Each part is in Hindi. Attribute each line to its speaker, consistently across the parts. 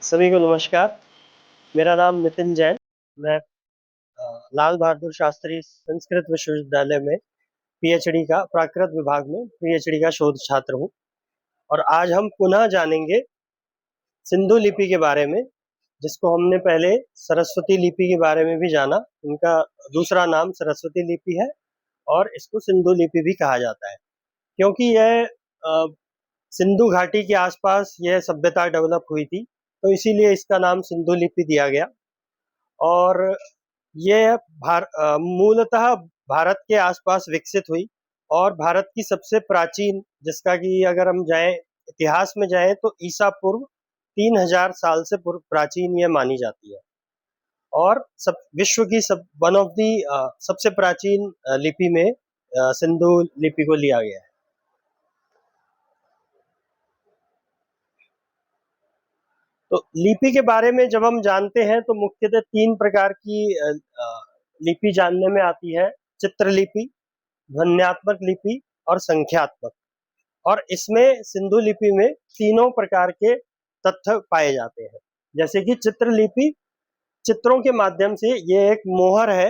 Speaker 1: सभी को नमस्कार। मेरा नाम नितिन जैन। मैं लाल बहादुर शास्त्री संस्कृत विश्वविद्यालय में पीएचडी का प्राकृत विभाग में पीएचडी का शोध छात्र हूँ। और आज हम पुनः जानेंगे सिंधु लिपि के बारे में, जिसको हमने पहले सरस्वती लिपि के बारे में भी जाना। इनका दूसरा नाम सरस्वती लिपि है और इसको सिंधु लिपि भी कहा जाता है, क्योंकि यह सिंधु घाटी के आसपास यह सभ्यता डेवलप हुई थी, तो इसीलिए इसका नाम सिंधु लिपि दिया गया। और ये मूलतः भारत के आसपास विकसित हुई और भारत की सबसे प्राचीन, जिसका कि अगर हम जाएं इतिहास में जाएं तो ईसा पूर्व 3000 साल से पूर्व प्राचीन ये मानी जाती है। और सब विश्व की वन ऑफ दी सबसे प्राचीन लिपि में सिंधु लिपि को लिया गया है। तो लिपि के बारे में जब हम जानते हैं तो मुख्यतः 3 प्रकार की लिपि जानने में आती है: चित्रलिपि, ध्वन्यात्मक लिपि और संख्यात्मक। और इसमें सिंधु लिपि में तीनों प्रकार के तथ्य पाए जाते हैं। जैसे कि चित्रलिपि, चित्रों के माध्यम से ये एक मोहर है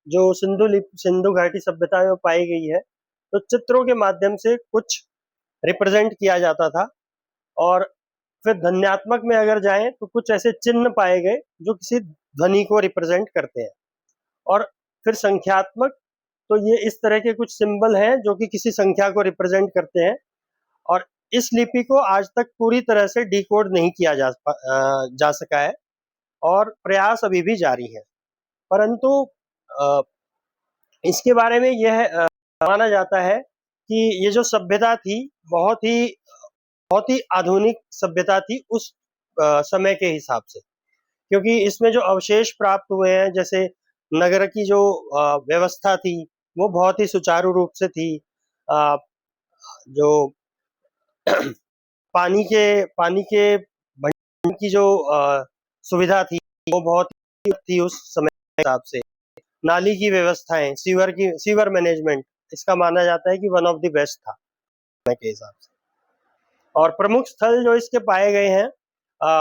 Speaker 1: जो सिंधु घाटी सभ्यता में पाई गई है। तो चित्रों के माध्यम से कुछ रिप्रेजेंट किया जाता था। और फिर ध्वन्यात्मक में अगर जाएं तो कुछ ऐसे चिन्ह पाए गए जो किसी ध्वनि को रिप्रेजेंट करते हैं। और फिर संख्यात्मक, तो ये इस तरह के कुछ सिंबल हैं जो कि किसी संख्या को रिप्रेजेंट करते हैं। और इस लिपि को आज तक पूरी तरह से डिकोड नहीं किया जा सका है और प्रयास अभी भी जारी है। परंतु इसके बारे में यह माना जाता है कि ये जो सभ्यता थी बहुत ही आधुनिक सभ्यता थी उस समय के हिसाब से, क्योंकि इसमें जो अवशेष प्राप्त हुए हैं, जैसे नगर की जो व्यवस्था थी वो बहुत ही सुचारू रूप से थी। जो पानी के भंडारण की जो सुविधा थी वो बहुत ही थी उस समय के हिसाब से। नाली की व्यवस्थाएं, सीवर मैनेजमेंट, इसका माना जाता है कि वन ऑफ द बेस्ट था समय के हिसाब से। और प्रमुख स्थल जो इसके पाए गए हैं,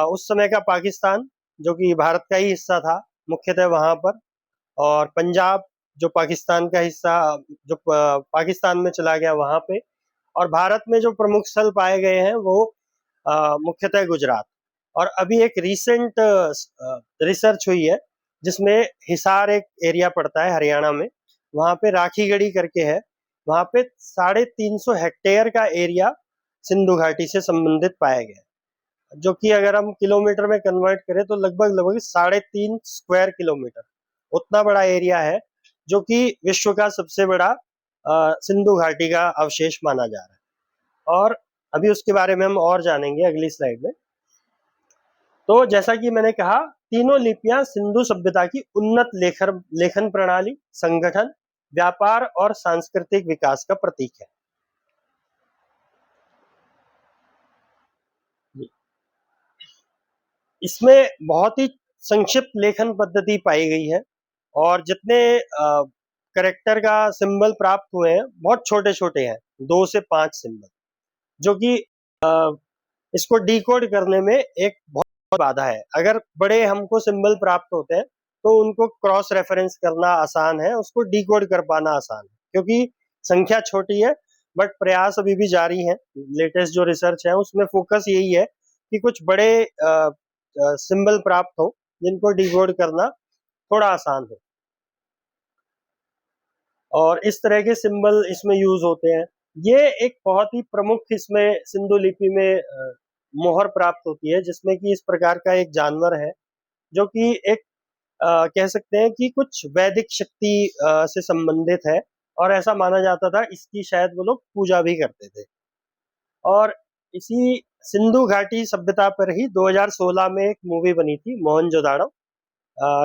Speaker 1: उस समय का पाकिस्तान, जो कि भारत का ही हिस्सा था मुख्यतः वहां पर, और पंजाब जो पाकिस्तान का हिस्सा, जो पाकिस्तान में चला गया वहां पे। और भारत में जो प्रमुख स्थल पाए गए हैं वो मुख्यतः गुजरात। और अभी एक रीसेंट रिसर्च हुई है जिसमें हिसार एक एरिया पड़ता है हरियाणा में, वहां पे राखीगढ़ी करके है। वहां पे 350 हेक्टेयर का एरिया सिंधु घाटी से संबंधित पाया गया, जो कि अगर हम किलोमीटर में कन्वर्ट करें तो लगभग 3.5 स्क्वायर किलोमीटर, उतना बड़ा एरिया है, जो कि विश्व का सबसे बड़ा सिंधु घाटी का अवशेष माना जा रहा है। और अभी उसके बारे में हम और जानेंगे अगली स्लाइड में। तो जैसा कि मैंने कहा, तीनों लिपियां सिंधु सभ्यता की उन्नत लेखन प्रणाली, संगठन, व्यापार और सांस्कृतिक विकास का प्रतीक है। इसमें बहुत ही संक्षिप्त लेखन पद्धति पाई गई है और जितने करेक्टर का सिंबल प्राप्त हुए हैं बहुत छोटे छोटे हैं, 2 से 5 सिंबल, जो कि इसको डिकोड करने में एक बहुत बाधा है। अगर बड़े हमको सिंबल प्राप्त होते हैं तो उनको क्रॉस रेफरेंस करना आसान है, उसको डिकोड कर पाना आसान है, क्योंकि संख्या छोटी है। बट प्रयास अभी भी जारी है। लेटेस्ट जो रिसर्च है उसमें फोकस यही है कि कुछ बड़े सिंबल प्राप्त हो जिनको डिकोड करना थोड़ा आसान हो, और इस तरह के सिंबल इसमें यूज होते हैं। ये एक बहुत ही प्रमुख इसमें सिंधु लिपि में मोहर प्राप्त होती है, जिसमें कि इस प्रकार का एक जानवर है जो कि एक कह सकते हैं कि कुछ वैदिक शक्ति से संबंधित है, और ऐसा माना जाता था इसकी शायद वो लोग पूजा भी करते थे। और इसी सिंधु घाटी सभ्यता पर ही 2016 में एक मूवी बनी थी, मोहनजोदाड़ो।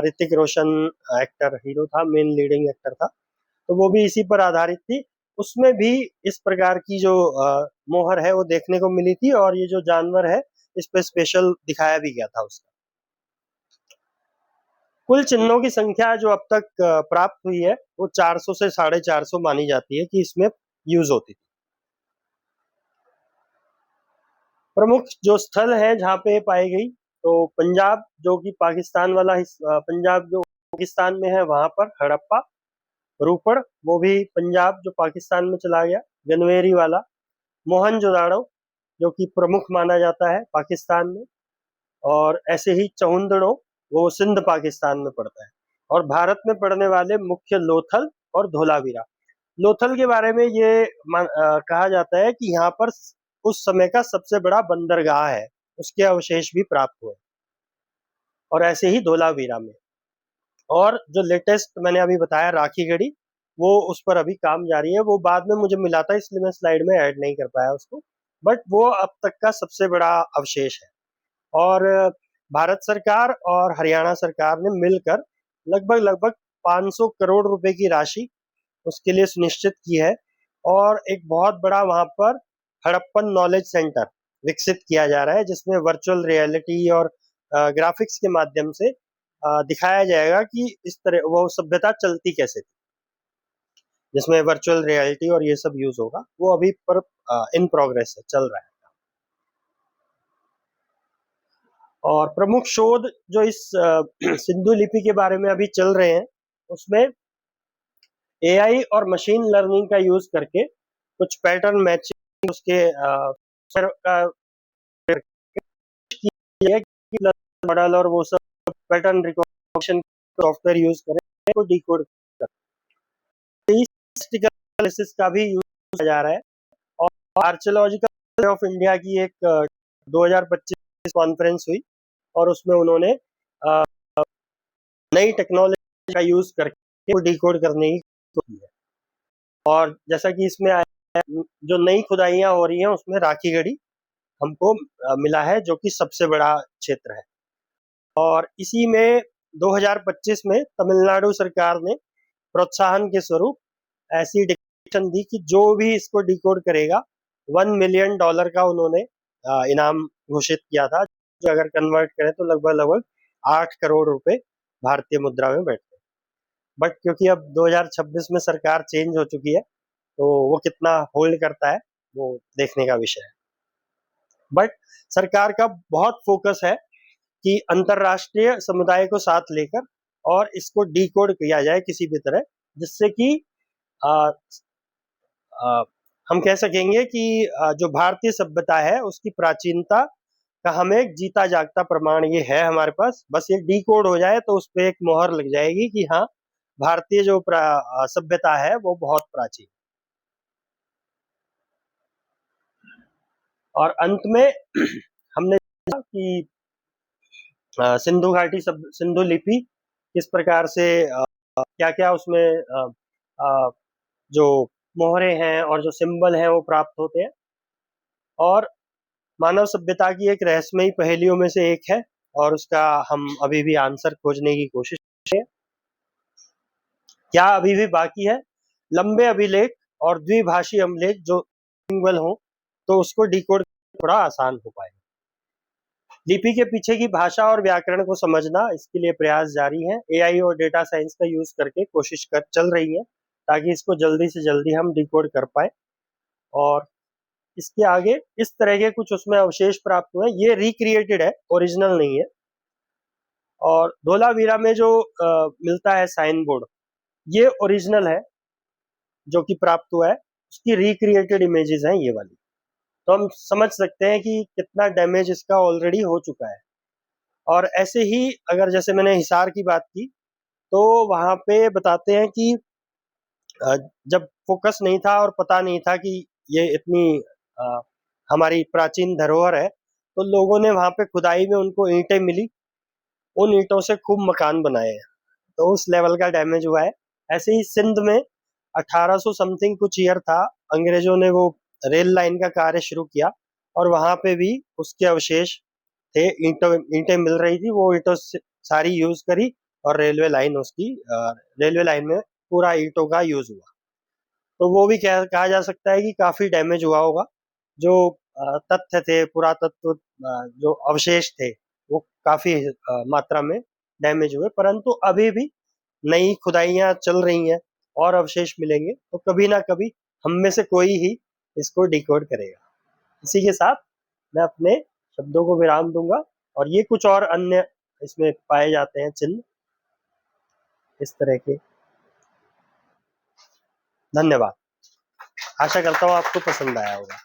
Speaker 1: ऋतिक रोशन एक्टर हीरो था, मेन लीडिंग एक्टर था, तो वो भी इसी पर आधारित थी। उसमें भी इस प्रकार की जो मोहर है वो देखने को मिली थी, और ये जो जानवर है इस पे स्पेशल दिखाया भी गया था उसका। कुल चिन्हों की संख्या जो अब तक प्राप्त हुई है वो 400 से 450 मानी जाती है कि इसमें यूज होती थी। प्रमुख जो स्थल है जहाँ पे पाई गई, तो पंजाब जो कि पाकिस्तान वाला पंजाब जो पाकिस्तान में है वहां पर हड़प्पा, रूपड़ वो भी पंजाब जो पाकिस्तान में चला गया, गनवेरी वाला, मोहनजोदाड़ो जो कि प्रमुख माना जाता है पाकिस्तान में, और ऐसे ही चहुंदड़ो वो सिंध पाकिस्तान में पड़ता है। और भारत में पड़ने वाले मुख्य लोथल और धोलावीरा। लोथल के बारे में ये कहा जाता है कि यहाँ पर उस समय का सबसे बड़ा बंदरगाह है, उसके अवशेष भी प्राप्त हुए। और ऐसे ही धोलावीरा में, और जो लेटेस्ट मैंने अभी बताया राखीगढ़ी, वो उस पर अभी काम जारी है। वो बाद में मुझे मिला था इसलिए मैं स्लाइड में ऐड नहीं कर पाया उसको, बट वो अब तक का सबसे बड़ा अवशेष है। और भारत सरकार और हरियाणा सरकार ने मिलकर लगभग 500 करोड़ रुपए की राशि उसके लिए सुनिश्चित की है, और एक बहुत बड़ा वहां पर हड़प्पन नॉलेज सेंटर विकसित किया जा रहा है, जिसमें वर्चुअल रियलिटी और ग्राफिक्स के माध्यम से दिखाया जाएगा कि इस तरह वो सभ्यता चलती कैसे थी, जिसमें वर्चुअल रियलिटी और ये सब यूज होगा। वो अभी पर इन प्रोग्रेस है, चल रहा है। और प्रमुख शोध जो इस सिंधु लिपि के बारे में अभी चल रहे हैं, उसमें एआई और मशीन लर्निंग का यूज करके कुछ पैटर्न मैचिंग उसके मॉडल और वो सब पैटर्न रिकॉग्निशन सॉफ्टवेयर यूज करें को डिकोड एनालिसिस का भी यूज किया जा रहा है। और आर्कियोलॉजिकल ऑफ इंडिया की एक 2025 कॉन्फ्रेंस हुई, और उसमें उन्होंने नई टेक्नोलॉजी का यूज करके डिकोड करने की कोशिश की है। और जैसा कि इसमें आया, जो नई खुदाइयां हो रही हैं उसमें राखीगढ़ी हमको मिला है, जो कि सबसे बड़ा क्षेत्र है। और इसी में 2025 में तमिलनाडु सरकार ने प्रोत्साहन के स्वरूप ऐसी डिक्लेरेशन दी कि जो भी इसको डिकोड करेगा $1 मिलियन का उन्होंने इनाम घोषित किया था, जो अगर कन्वर्ट करें तो लगभग 8 करोड़ रुपए भारतीय मुद्रा में बैठते हैं। बट क्योंकि अब 2026 में सरकार चेंज हो चुकी है, तो वो कितना होल्ड करता है वो देखने का विषय है। बट सरकार का बहुत फोकस है कि अंतरराष्ट्रीय समुदाय को साथ लेकर और इसको डिकोड किया जाए किसी भी तरह, जिससे कि हम कह सकेंगे कि जो भारतीय सभ्यता है उसकी प्राचीनता का हमें एक जीता जागता प्रमाण ये है हमारे पास। बस ये डिकोड हो जाए तो उस पर एक मोहर लग जाएगी कि हाँ, भारतीय जो सभ्यता है वो बहुत प्राचीन। और अंत में हमने देखा कि सिंधु घाटी सिंधु लिपि किस प्रकार से क्या क्या उसमें जो मोहरे हैं और जो सिंबल हैं वो प्राप्त होते हैं, और मानव सभ्यता की एक रहस्यमयी पहेलियों में से एक है, और उसका हम अभी भी आंसर खोजने की कोशिश है। क्या अभी भी बाकी है? लंबे अभिलेख और द्विभाषी अभिलेख जो लिंगुअल हो तो उसको डिकोड थोड़ा आसान हो पाएगा। लिपि के पीछे की भाषा और व्याकरण को समझना, इसके लिए प्रयास जारी है। एआई और डेटा साइंस का यूज करके कोशिश चल रही है ताकि इसको जल्दी से जल्दी हम डिकोड कर पाए। और इसके आगे इस तरह के कुछ उसमें अवशेष प्राप्त हुए, ये रिक्रिएटेड है, ओरिजिनल नहीं है। और धोलावीरा में जो मिलता है साइन बोर्ड, ये ओरिजिनल है जो कि प्राप्त हुआ है, उसकी रिक्रिएटेड इमेजेस हैं ये वाली। तो हम समझ सकते हैं कि कितना डैमेज इसका ऑलरेडी हो चुका है। और ऐसे ही अगर जैसे मैंने हिसार की बात की, तो वहां पे बताते हैं कि जब फोकस नहीं था और पता नहीं था कि ये इतनी हमारी प्राचीन धरोहर है, तो लोगों ने वहां पे खुदाई में उनको ईंटें मिली, उन ईंटों से खूब मकान बनाए हैं, तो उस लेवल का डैमेज हुआ है। ऐसे ही सिंध में 1800 समथिंग कुछ ईयर था, अंग्रेजों ने वो रेल लाइन का कार्य शुरू किया, और वहां पे भी उसके अवशेष थे, ईंटें मिल रही थी, वो ईंटों सारी यूज करी, और रेलवे लाइन उसकी रेलवे लाइन में पूरा ईंटों का यूज हुआ। तो वो भी कहा जा सकता है कि काफी डैमेज हुआ होगा। जो तथ्य थे, पुरातत्व जो अवशेष थे, वो काफी मात्रा में डैमेज हुए, परंतु अभी भी नई खुदाइयां चल रही हैं और अवशेष मिलेंगे, तो कभी ना कभी हम में से कोई ही इसको डिकोड करेगा। इसी के साथ मैं अपने शब्दों को विराम दूंगा। और ये कुछ और अन्य इसमें पाए जाते हैं चिन्ह इस तरह के। धन्यवाद। आशा करता हूँ आपको पसंद आया होगा।